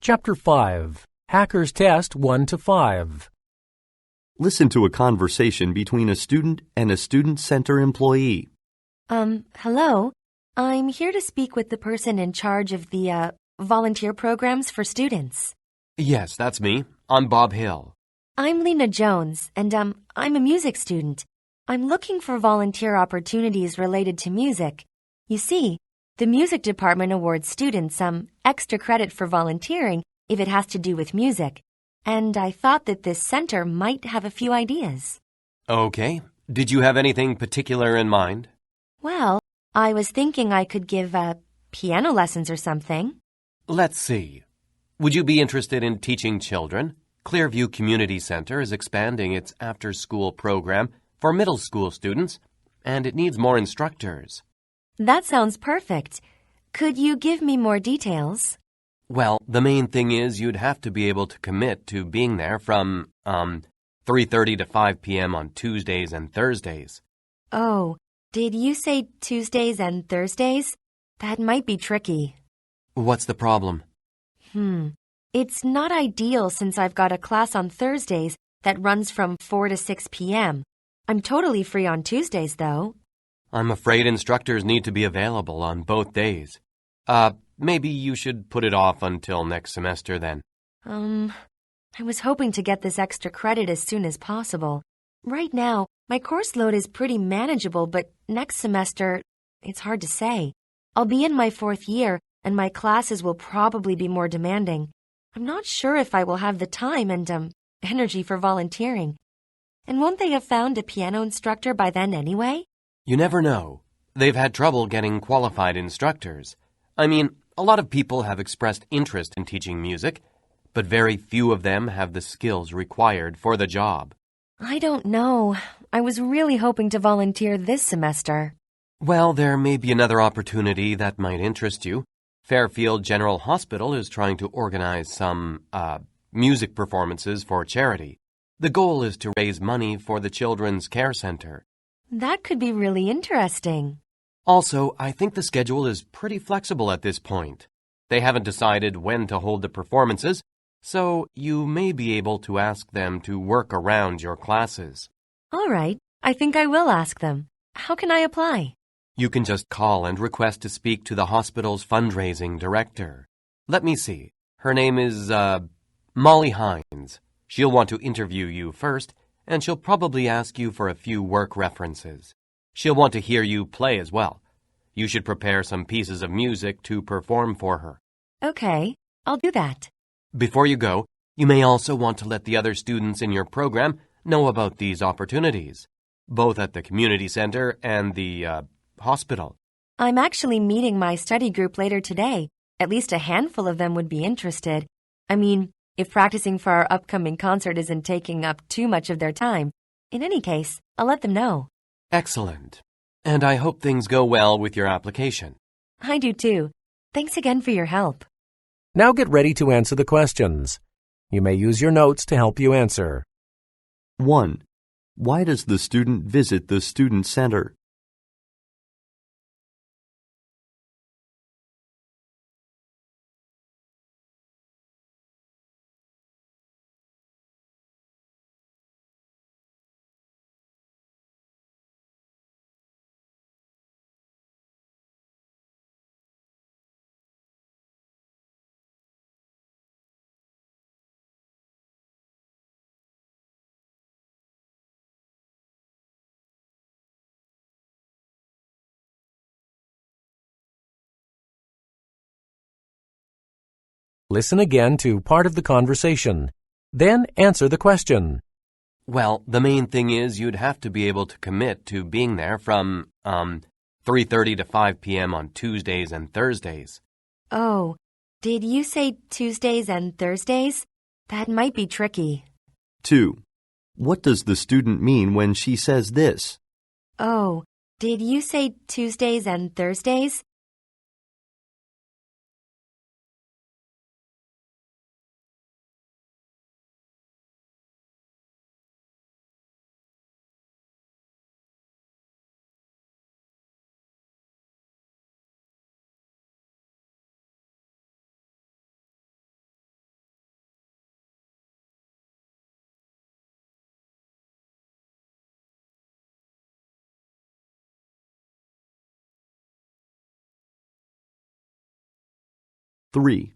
Chapter 5, Hackers Test 1 to 5. Listen to a conversation between a student and a student center employee. Hello. I'm here to speak with the person in charge of the, volunteer programs for students. Yes, that's me. I'm Bob Hill. I'm Lena Jones, and, I'm a music student. I'm looking for volunteer opportunities related to music. You see, the music department awards students some extra credit for volunteering if it has to do with music, and I thought that this center might have a few ideas. Okay. Did you have anything particular in mind? Well, I was thinking I could give, piano lessons or something. Let's see. Would you be interested in teaching children? Clearview Community Center is expanding its after-school program for middle school students, and it needs more instructors. That sounds perfect. Could you give me more details? Well, the main thing is you'd have to be able to commit to being there from, 3:30 to 5 p.m. on Tuesdays and Thursdays. Oh, did you say Tuesdays and Thursdays? That might be tricky. What's the problem? It's not ideal since I've got a class on Thursdays that runs from 4 to 6 p.m. I'm totally free on Tuesdays, though. I'm afraid instructors need to be available on both days. Maybe you should put it off until next semester then. I was hoping to get this extra credit as soon as possible. Right now, my course load is pretty manageable, but next semester, it's hard to say. I'll be in my 4th year, and my classes will probably be more demanding. I'm not sure if I will have the time and, energy for volunteering. And won't they have found a piano instructor by then anyway? You never know. They've had trouble getting qualified instructors. I mean, a lot of people have expressed interest in teaching music, but very few of them have the skills required for the job. I don't know. I was really hoping to volunteer this semester. Well, there may be another opportunity that might interest you. Fairfield General Hospital is trying to organize some, music performances for charity. The goal is to raise money for the Children's Care Center. That could be really interesting. Also, I think the schedule is pretty flexible at this point. They haven't decided when to hold the performances, so you may be able to ask them to work around your classes. All right, I think I will ask them. How can I apply? You can just call and request to speak to the hospital's fundraising director. Let me see. Her name is, Molly Hines. She'll want to interview you first, and she'll probably ask you for a few work references. She'll want to hear you play as well. You should prepare some pieces of music to perform for her. Okay, I'll do that. Before you go, you may also want to let the other students in your program know about these opportunities, both at the community center and the, hospital. I'm actually meeting my study group later today. At least a handful of them would be interested. I mean, if practicing for our upcoming concert isn't taking up too much of their time. In any case, I'll let them know. Excellent. And I hope things go well with your application. I do too. Thanks again for your help. Now get ready to answer the questions. You may use your notes to help you answer. 1. Why does the student visit the student center? Listen again to part of the conversation. Then answer the question. Well, the main thing is you'd have to be able to commit to being there from, 3:30 to 5 p.m. on Tuesdays and Thursdays. Oh, did you say Tuesdays and Thursdays? That might be tricky. 2. What does the student mean when she says this? Oh, did you say Tuesdays and Thursdays? 3.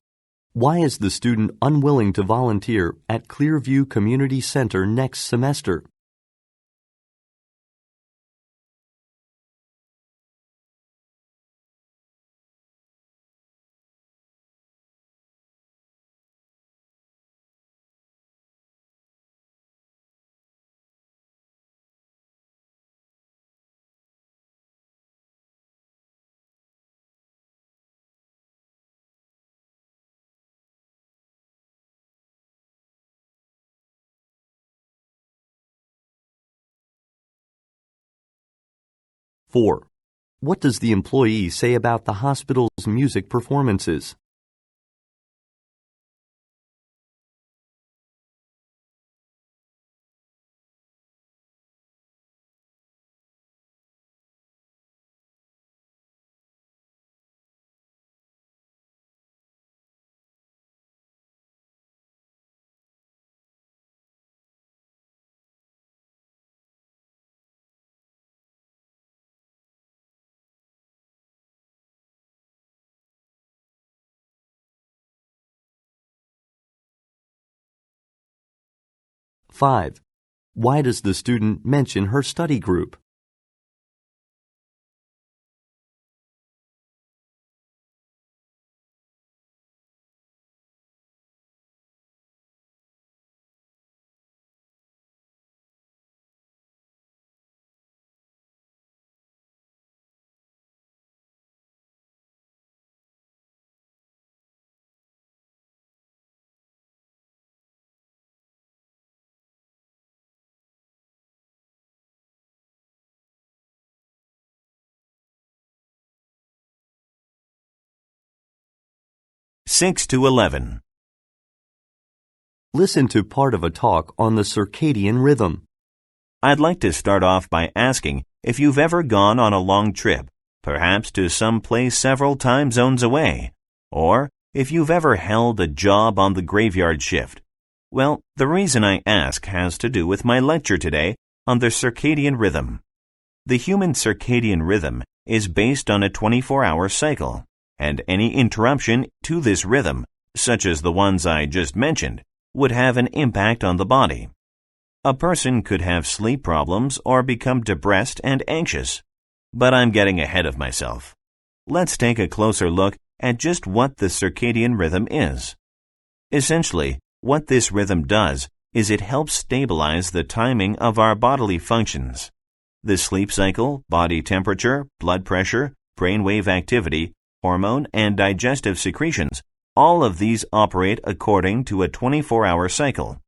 Why is the student unwilling to volunteer at Clearview Community Center next semester? 4. What does the employee say about the hospital's music performances? 5. Why does the student mention her study group? 6 to 11. Listen to part of a talk on the circadian rhythm. I'd like to start off by asking if you've ever gone on a long trip, perhaps to some place several time zones away, or if you've ever held a job on the graveyard shift. Well, the reason I ask has to do with my lecture today on the circadian rhythm. The human circadian rhythm is based on a 24-hour cycle, and any interruption to this rhythm, such as the ones I just mentioned, would have an impact on the body. A person could have sleep problems or become depressed and anxious. But I'm getting ahead of myself. Let's take a closer look at just what the circadian rhythm is. Essentially, what this rhythm does is it helps stabilize the timing of our bodily functions. The sleep cycle, body temperature, blood pressure, brainwave activity, hormone and digestive secretions, all of these operate according to a 24-hour cycle.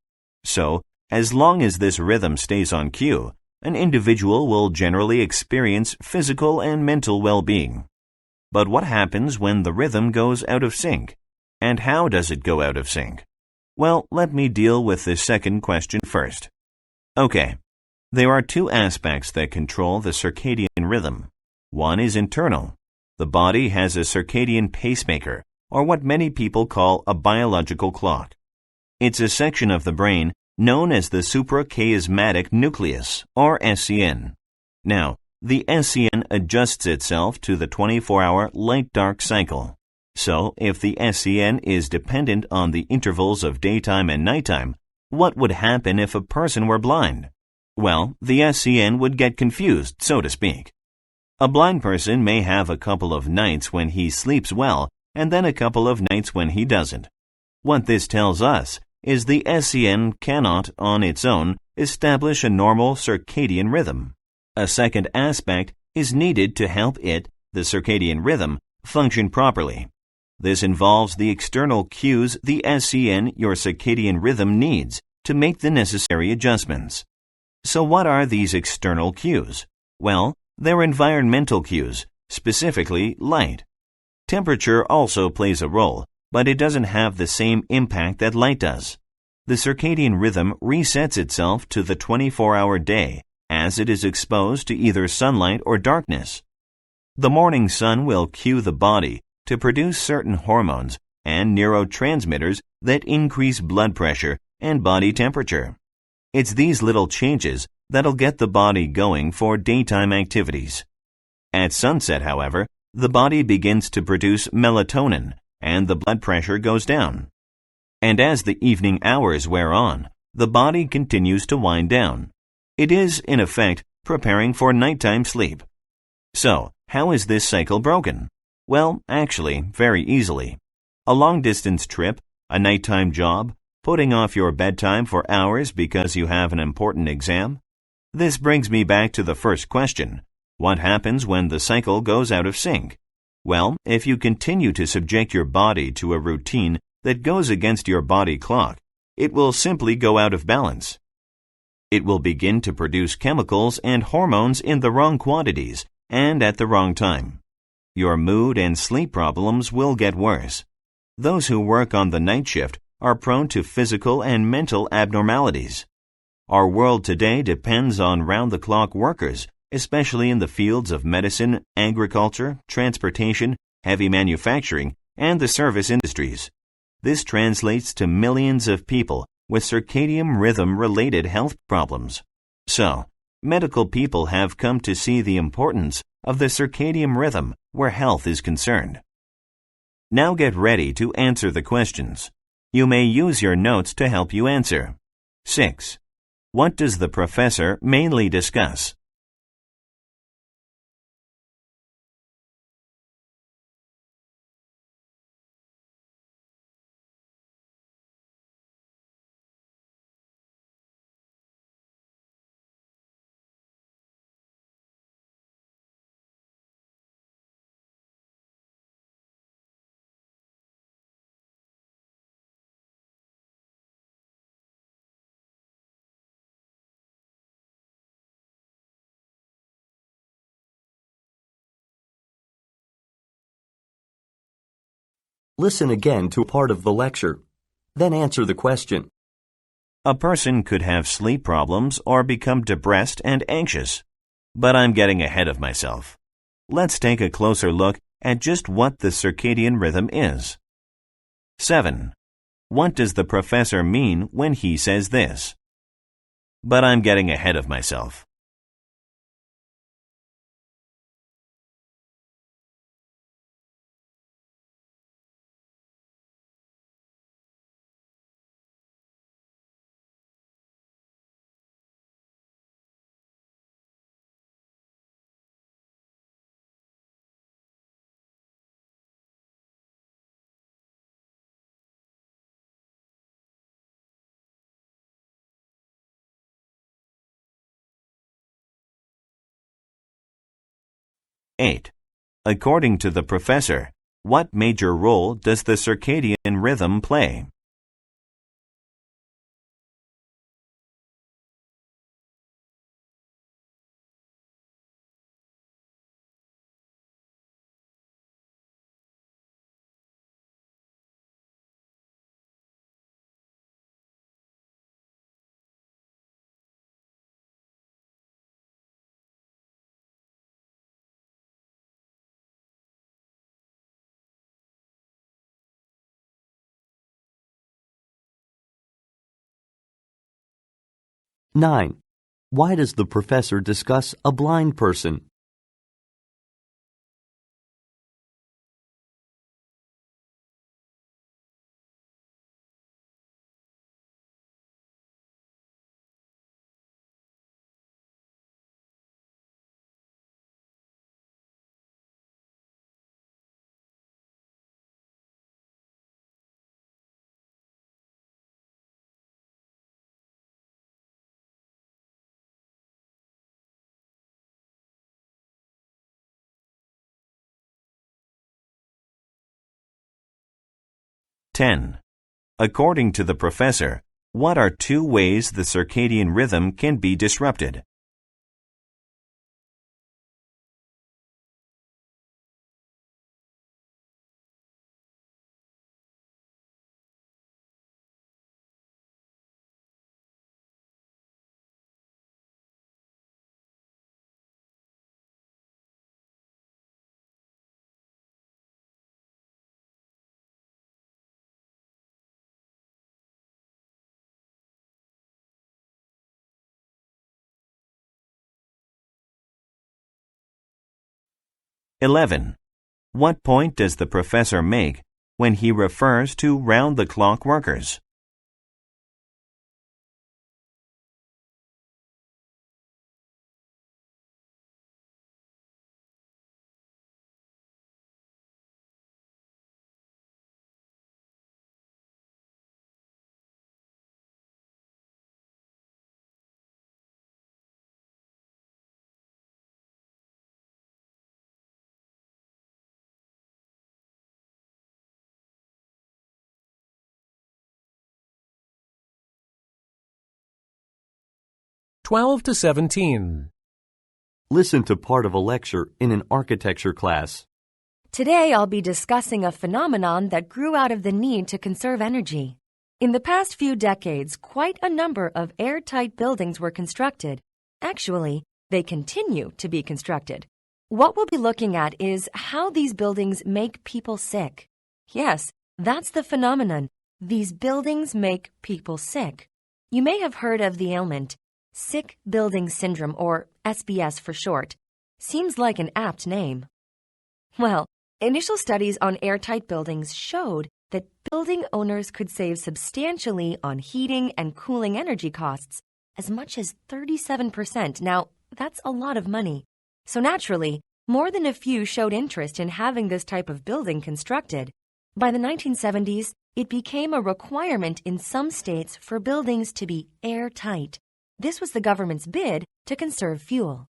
So, as long as this rhythm stays on cue, an individual will generally experience physical and mental well-being. But what happens when the rhythm goes out of sync? And how does it go out of sync? Well, let me deal with the second question first. Okay, there are two aspects that control the circadian rhythm. One is internal. The body has a circadian pacemaker, or what many people call a biological clock. It's a section of the brain known as the suprachiasmatic nucleus, or SCN. Now, the SCN adjusts itself to the 24-hour light-dark cycle. So, if the SCN is dependent on the intervals of daytime and nighttime, what would happen if a person were blind? Well, the SCN would get confused, so to speak. A blind person may have a couple of nights when he sleeps well and then a couple of nights when he doesn't. What this tells us is the SCN cannot, on its own, establish a normal circadian rhythm. A second aspect is needed to help it, the circadian rhythm, function properly. This involves the external cues the SCN, your circadian rhythm, needs to make the necessary adjustments. So what are these external cues? Well, they're environmental cues, specifically light. Temperature also plays a role, but it doesn't have the same impact that light does. The circadian rhythm resets itself to the 24-hour day as it is exposed to either sunlight or darkness. The morning sun will cue the body to produce certain hormones and neurotransmitters that increase blood pressure and body temperature. It's these little changes that'll get the body going for daytime activities. At sunset, however, the body begins to produce melatonin, and the blood pressure goes down. And as the evening hours wear on, the body continues to wind down. It is, in effect, preparing for nighttime sleep. So, how is this cycle broken? Well, actually, very easily. A long-distance trip, a nighttime job, putting off your bedtime for hours because you have an important exam. This brings me back to the first question. What happens when the cycle goes out of sync? Well, if you continue to subject your body to a routine that goes against your body clock, it will simply go out of balance. It will begin to produce chemicals and hormones in the wrong quantities and at the wrong time. Your mood and sleep problems will get worse. Those who work on the night shift are prone to physical and mental abnormalities. Our world today depends on round-the-clock workers, especially in the fields of medicine, agriculture, transportation, heavy manufacturing, and the service industries. This translates to millions of people with circadian rhythm-related health problems. So, medical people have come to see the importance of the circadian rhythm where health is concerned. Now get ready to answer the questions. You may use your notes to help you answer. 6. What does the professor mainly discuss? Listen again to part of the lecture. Then answer the question. A person could have sleep problems or become depressed and anxious. But I'm getting ahead of myself. Let's take a closer look at just what the circadian rhythm is. 7. What does the professor mean when he says this? But I'm getting ahead of myself. Eight. According to the professor, what major role does the circadian rhythm play? Nine. Why does the professor discuss a blind person? Ten. According to the professor, what are two ways the circadian rhythm can be disrupted? (11) What point does the professor make when he refers to round-the-clock workers. Twelve to 17. Listen to part of a lecture in an architecture class. Today I'll be discussing a phenomenon that grew out of the need to conserve energy. In the past few decades, quite a number of airtight buildings were constructed. Actually, they continue to be constructed. What we'll be looking at is how these buildings make people sick. Yes, that's the phenomenon. These buildings make people sick. You may have heard of the ailment, Sick Building Syndrome, or SBS for short. Seems like an apt name. Well, initial studies on airtight buildings showed that building owners could save substantially on heating and cooling energy costs, as much as 37%. Now, that's a lot of money. So naturally, more than a few showed interest in having this type of building constructed. By the 1970s, it became a requirement in some states for buildings to be airtight. This was the government's bid to conserve fuel.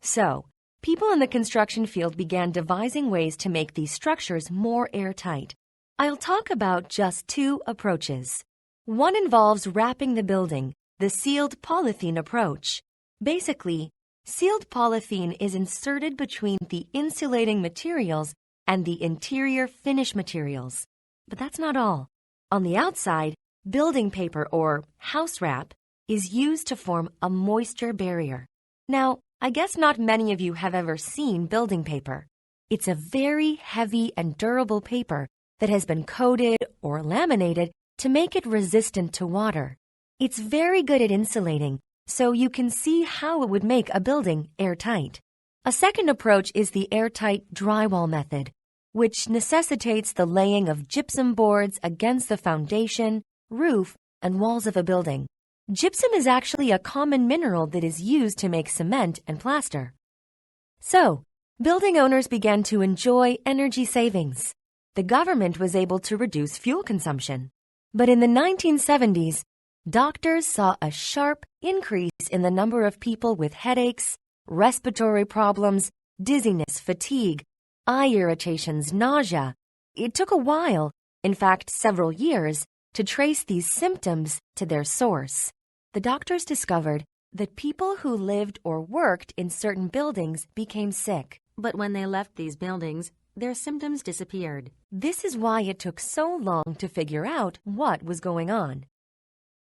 So, people in the construction field began devising ways to make these structures more airtight. I'll talk about just two approaches. One involves wrapping the building, the sealed polythene approach. Basically, sealed polythene is inserted between the insulating materials and the interior finish materials. But that's not all. On the outside, building paper or house wrap is used to form a moisture barrier. Now, I guess not many of you have ever seen building paper. It's a very heavy and durable paper that has been coated or laminated to make it resistant to water. It's very good at insulating, so you can see how it would make a building airtight. A second approach is the airtight drywall method, which necessitates the laying of gypsum boards against the foundation, roof, and walls of a building. Gypsum is actually a common mineral that is used to make cement and plaster. So, building owners began to enjoy energy savings. The government was able to reduce fuel consumption. But in the 1970s, doctors saw a sharp increase in the number of people with headaches, respiratory problems, dizziness, fatigue, eye irritations, nausea. It took a while, in fact several years, to trace these symptoms to their source. The doctors discovered that people who lived or worked in certain buildings became sick. But when they left these buildings, their symptoms disappeared. This is why it took so long to figure out what was going on.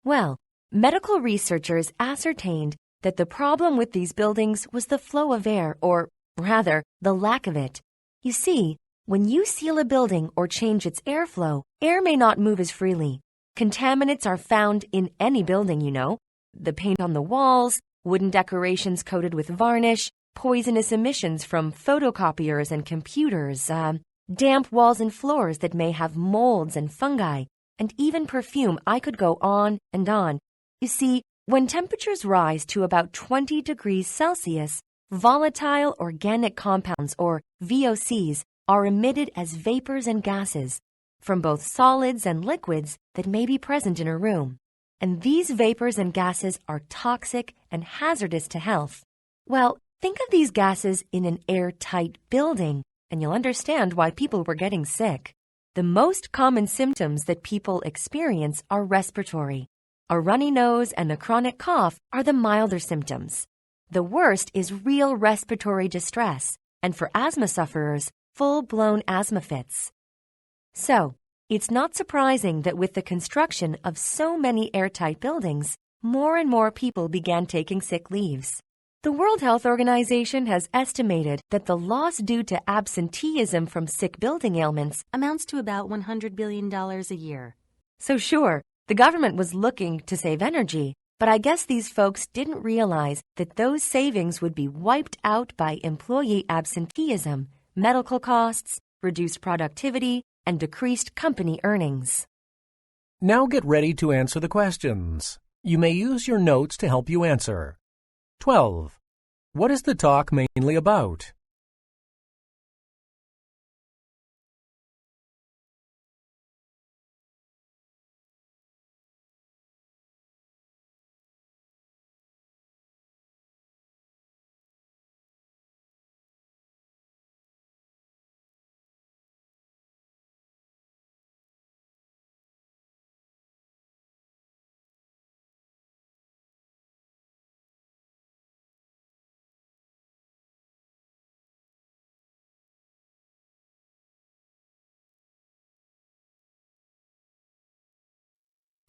Well, medical researchers ascertained that the problem with these buildings was the flow of air, or rather, the lack of it. You see, when you seal a building or change its airflow, air may not move as freely. Contaminants are found in any building, you know. The paint on the walls, wooden decorations coated with varnish, poisonous emissions from photocopiers and computers, damp walls and floors that may have molds and fungi, and even perfume. I could go on and on. You see, when temperatures rise to about 20 degrees Celsius, volatile organic compounds, or VOCs, are emitted as vapors and gases from both solids and liquids that may be present in a room. And these vapors and gases are toxic and hazardous to health. Well, think of these gases in an airtight building, and you'll understand why people were getting sick. The most common symptoms that people experience are respiratory. A runny nose and a chronic cough are the milder symptoms. The worst is real respiratory distress, and for asthma sufferers, full-blown asthma fits. So, it's not surprising that with the construction of so many airtight buildings, more and more people began taking sick leaves. The World Health Organization has estimated that the loss due to absenteeism from sick building ailments amounts to about $100 billion a year. So sure, the government was looking to save energy, but I guess these folks didn't realize that those savings would be wiped out by employee absenteeism, medical costs, reduced productivity, and decreased company earnings. Now get ready to answer the questions. You may use your notes to help you answer. 12. What is the talk mainly about?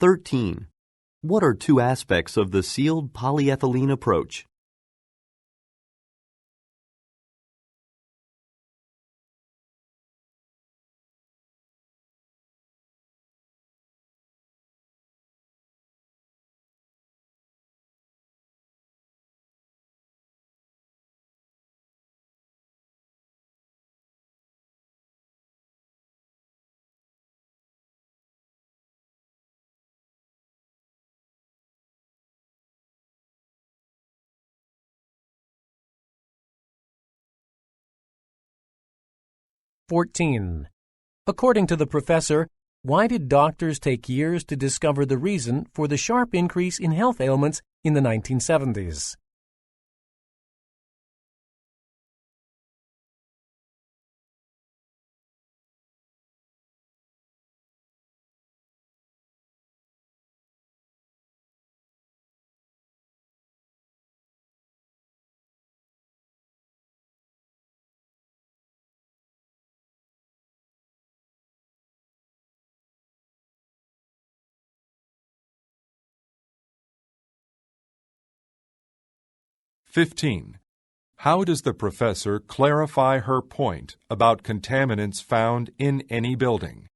13. What are two aspects of the sealed polyethylene approach? 14. According to the professor, why did doctors take years to discover the reason for the sharp increase in health ailments in the 1970s? 15. How does the professor clarify her point about contaminants found in any building?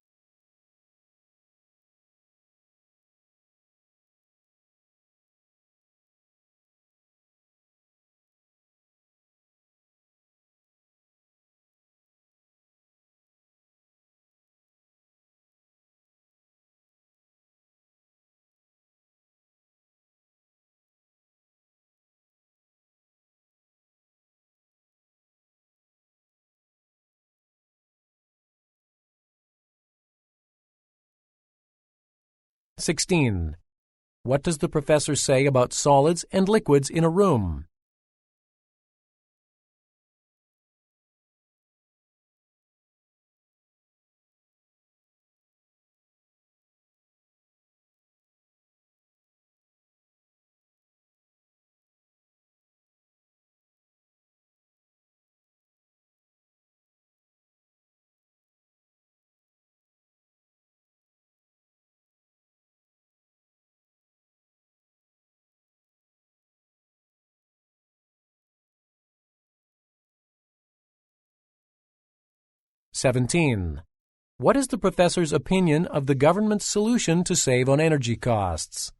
16. What does the professor say about solids and liquids in a room? 17. What is the professor's opinion of the government's solution to save on energy costs?